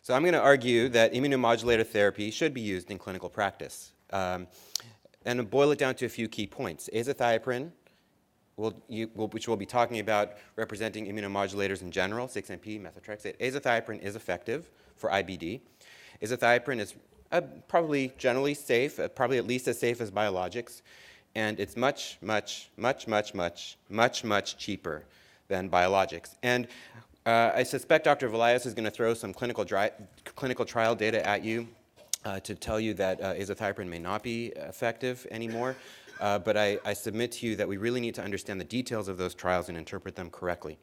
So I'm going to argue that immunomodulator therapy should be used in clinical practice. And to boil it down to a few key points. Azathioprine, which we'll be talking about representing immunomodulators in general, 6-MP, methotrexate. Azathioprine is effective for IBD. Azathioprine is probably generally safe, probably at least as safe as biologics, and it's much, much, much, much, much, much, much cheaper than biologics. And I suspect Dr. Valias is going to throw some clinical trial data at you to tell you that azathioprine may not be effective anymore. But I submit to you that we really need to understand the details of those trials and interpret them correctly.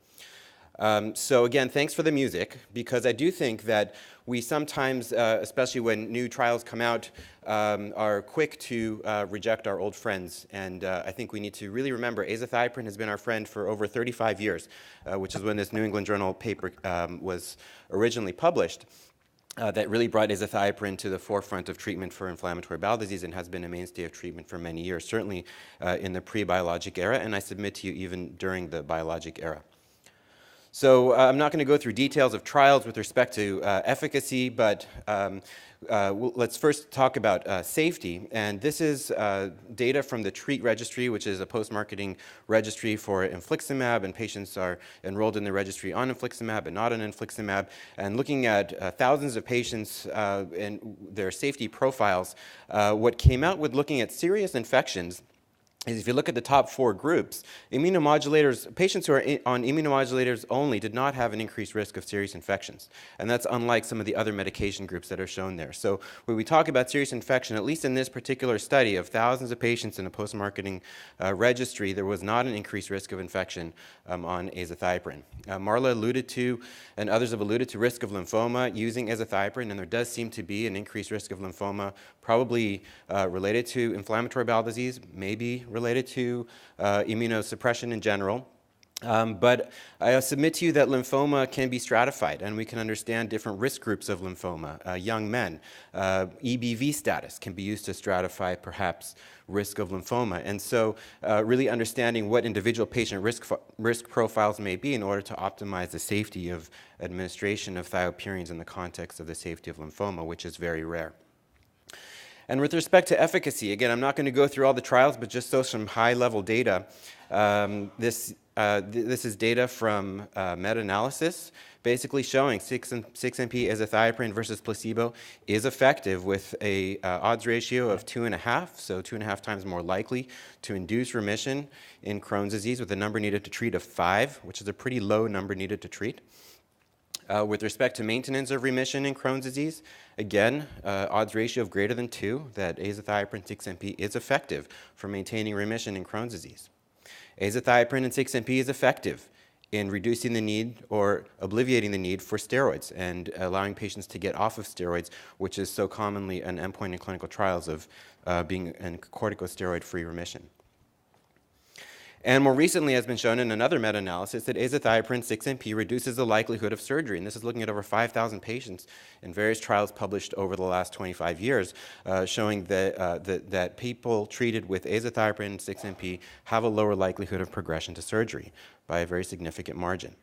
So again, thanks for the music, because I do think that we sometimes, especially when new trials come out, are quick to reject our old friends. And I think we need to really remember azathioprine has been our friend for over 35 years, which is when this New England Journal paper was originally published. That really brought azathioprine to the forefront of treatment for inflammatory bowel disease and has been a mainstay of treatment for many years, certainly in the pre-biologic era, and I submit to you even during the biologic era. So I'm not going to go through details of trials with respect to efficacy, but let's first talk about safety. And this is data from the TREAT registry, which is a post-marketing registry for infliximab, and patients are enrolled in the registry on infliximab and not on infliximab. And looking at thousands of patients and their safety profiles, what came out with looking at serious infections is if you look at the top 4 groups, immunomodulators, patients who are on immunomodulators only did not have an increased risk of serious infections. And that's unlike some of the other medication groups that are shown there. So when we talk about serious infection, at least in this particular study of thousands of patients in a post-marketing registry, there was not an increased risk of infection on azathioprine. Marla alluded to, and others have alluded to, risk of lymphoma using azathioprine, and there does seem to be an increased risk of lymphoma, probably related to inflammatory bowel disease, maybe related to immunosuppression in general. But I submit to you that lymphoma can be stratified, and we can understand different risk groups of lymphoma. Young men, EBV status can be used to stratify perhaps risk of lymphoma. And so really understanding what individual patient risk profiles may be in order to optimize the safety of administration of thiopurines in the context of the safety of lymphoma, which is very rare. And with respect to efficacy, again, I'm not going to go through all the trials, but just show some high-level data. This is data from meta-analysis, basically showing 6-MP azathioprine versus placebo is effective with a odds ratio of 2.5, so 2.5 times more likely to induce remission in Crohn's disease with a number needed to treat of 5, which is a pretty low number needed to treat. With respect to maintenance of remission in Crohn's disease, again, odds ratio of greater than 2, that azathioprine 6-MP is effective for maintaining remission in Crohn's disease. Azathioprine and 6-MP is effective in reducing the need or alleviating the need for steroids and allowing patients to get off of steroids, which is so commonly an endpoint in clinical trials of being in corticosteroid-free remission. And more recently has been shown in another meta-analysis that azathioprine 6-MP reduces the likelihood of surgery. And this is looking at over 5,000 patients in various trials published over the last 25 years, showing that people treated with azathioprine 6-MP have a lower likelihood of progression to surgery by a very significant margin.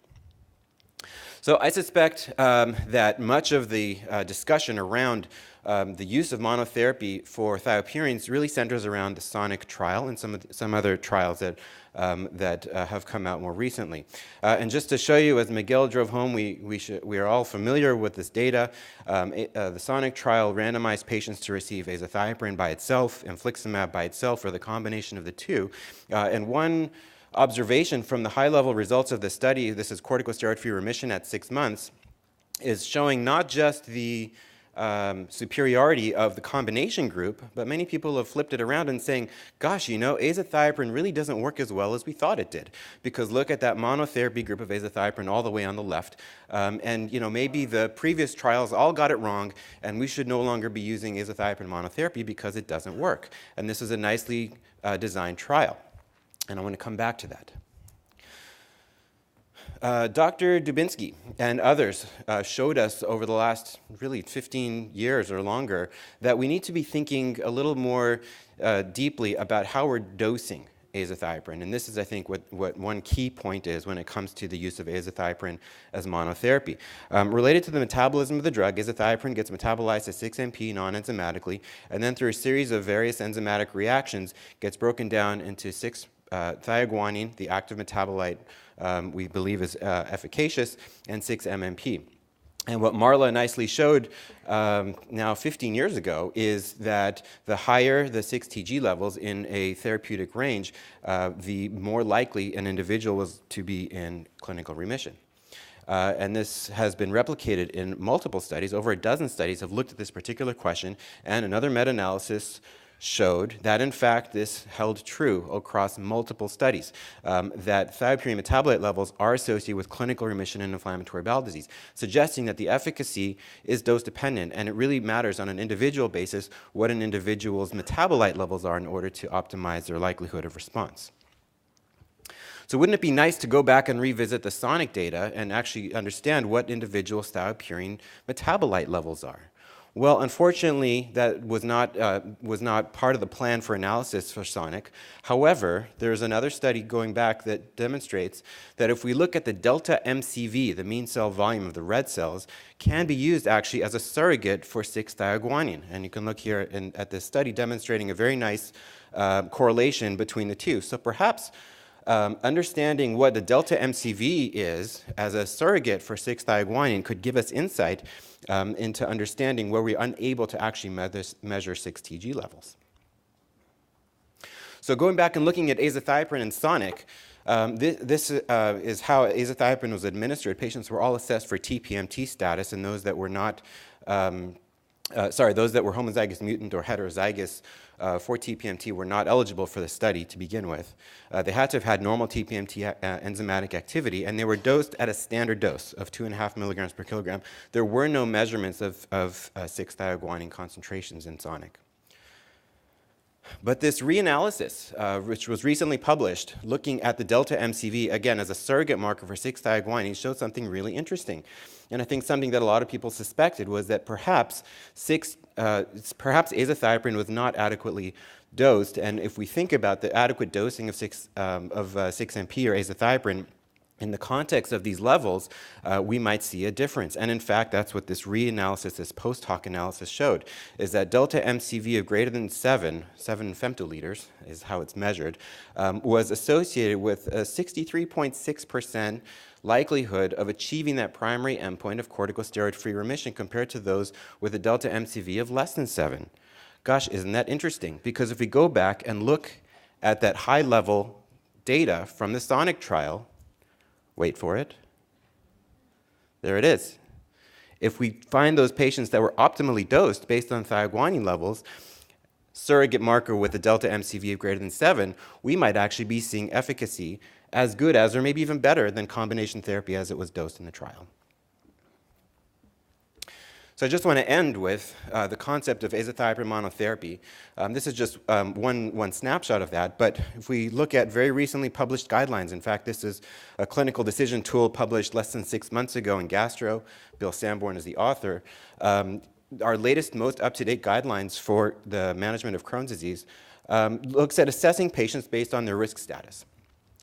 So I suspect that much of the discussion around the use of monotherapy for thiopurines really centers around the SONIC trial and some other trials that have come out more recently. And just to show you, as Miguel drove home, we are all familiar with this data. The SONIC trial randomized patients to receive azathioprine by itself, infliximab by itself, or the combination of the two. And one observation from the high-level results of the study, this is corticosteroid-free remission at 6 months, is showing not just the superiority of the combination group, but many people have flipped it around and saying, gosh, you know, azathioprine really doesn't work as well as we thought it did. Because look at that monotherapy group of azathioprine all the way on the left. And, you know, maybe the previous trials all got it wrong, and we should no longer be using azathioprine monotherapy because it doesn't work. And this is a nicely designed trial. And I want to come back to that. Dr. Dubinsky and others showed us over the last really 15 years or longer that we need to be thinking a little more deeply about how we're dosing azathioprine. And this is, I think, what one key point is when it comes to the use of azathioprine as monotherapy. Related to the metabolism of the drug, azathioprine gets metabolized to 6-MP non-enzymatically, and then through a series of various enzymatic reactions, gets broken down into 6-thioguanine, the active metabolite we believe is efficacious, and 6-MMP. And what Marla nicely showed now 15 years ago is that the higher the 6-TG levels in a therapeutic range, the more likely an individual was to be in clinical remission. And this has been replicated in multiple studies. Over a dozen studies have looked at this particular question, and another meta-analysis showed that, in fact, this held true across multiple studies, that thiopurine metabolite levels are associated with clinical remission in inflammatory bowel disease, suggesting that the efficacy is dose-dependent, and it really matters on an individual basis what an individual's metabolite levels are in order to optimize their likelihood of response. So wouldn't it be nice to go back and revisit the sonic data and actually understand what individuals' thiopurine metabolite levels are? Well, unfortunately, that was not part of the plan for analysis for sonic. However, there's another study going back that demonstrates that if we look at the delta MCV, the mean cell volume of the red cells, can be used actually as a surrogate for 6-thioguanine. And you can look here at this study demonstrating a very nice correlation between the two. So perhaps understanding what the delta MCV is as a surrogate for 6-thioguanine could give us insight into understanding where we're unable to actually measure 6-TG levels. So going back and looking at azathioprine and sonic, this is how azathioprine was administered. Patients were all assessed for TPMT status, and those that were not, those that were homozygous mutant or heterozygous for TPMT were not eligible for the study to begin with. They had to have had normal TPMT enzymatic activity, and they were dosed at a standard dose of 2.5 milligrams per kilogram. There were no measurements of 6-thioguanine concentrations in sonic. But this reanalysis, which was recently published, looking at the delta MCV, again, as a surrogate marker for 6-thioguanine, showed something really interesting. And I think something that a lot of people suspected was that perhaps azathioprine was not adequately dosed. And if we think about the adequate dosing of 6-MP or azathioprine, in the context of these levels, we might see a difference. And in fact, that's what this reanalysis, this post-hoc analysis showed, is that delta MCV of greater than 7 femtoliters is how it's measured, was associated with a 63.6% likelihood of achieving that primary endpoint of corticosteroid-free remission compared to those with a delta MCV of less than 7. Gosh, isn't that interesting? Because if we go back and look at that high-level data from the SONIC trial, wait for it. There it is. If we find those patients that were optimally dosed based on thioguanine levels, surrogate marker with a delta MCV of greater than 7, we might actually be seeing efficacy as good as, or maybe even better than combination therapy as it was dosed in the trial. So I just want to end with the concept of azathioprine monotherapy. This is just one snapshot of that, but if we look at very recently published guidelines, in fact, this is a clinical decision tool published less than 6 months ago in Gastro. Bill Sanborn is the author. Our latest, most up-to-date guidelines for the management of Crohn's disease looks at assessing patients based on their risk status.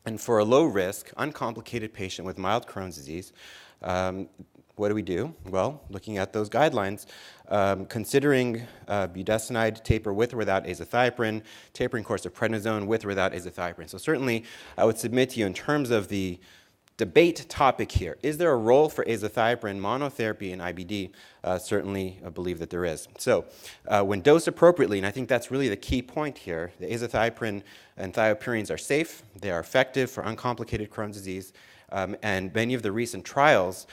And for a low-risk, uncomplicated patient with mild Crohn's disease, what do? Well, looking at those guidelines, considering budesonide taper with or without azathioprine, tapering course of prednisone with or without azathioprine. So certainly, I would submit to you in terms of the debate topic here, is there a role for azathioprine monotherapy in IBD? Certainly, I believe that there is. So when dosed appropriately, and I think that's really the key point here, the azathioprine and thiopurines are safe, they are effective for uncomplicated Crohn's disease, and many of the recent trials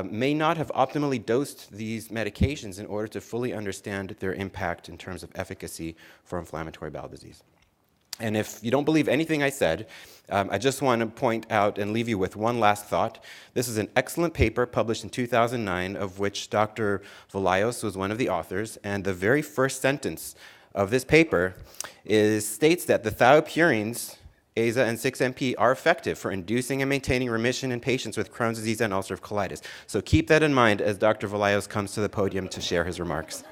may not have optimally dosed these medications in order to fully understand their impact in terms of efficacy for inflammatory bowel disease. And if you don't believe anything I said, I just want to point out and leave you with one last thought. This is an excellent paper published in 2009, of which Dr. Velayos was one of the authors, and the very first sentence of this paper states that the thiopurines, Aza and 6-MP, are effective for inducing and maintaining remission in patients with Crohn's disease and ulcerative colitis. So keep that in mind as Dr. Velayos comes to the podium to share his remarks.